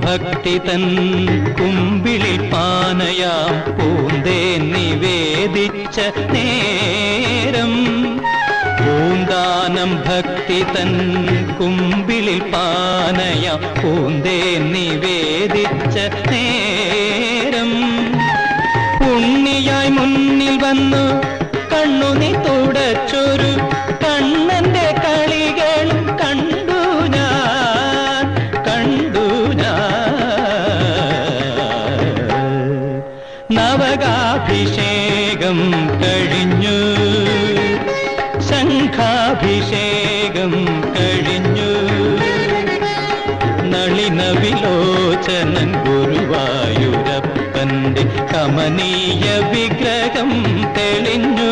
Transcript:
ഭക്തി തൻ കുമ്പിളിൽ പാനയാം പൂന്തേ നിവേദിച്ച നേരം പൂന്താനം ഭക്തി തൻ കുമ്പിളിൽ പാനയാം പൂന്തേ നിവേദിച്ച നേരം ഉണ്ണിയായി മുന്നിൽ വന്നു കണ്ണുനി തുടച്ചൊരു കണ്ണന്റെ കളികളും കണ്ടു ഞാൻ നവകാഭിഷേകം കഴിഞ്ഞു ശംഖാഭിഷേകം കഴിഞ്ഞു നളിന വിലോചനൻ ഗുരുവായൂരപ്പന്റെ കമനീയ വിഗ്രഹം തെളിഞ്ഞു.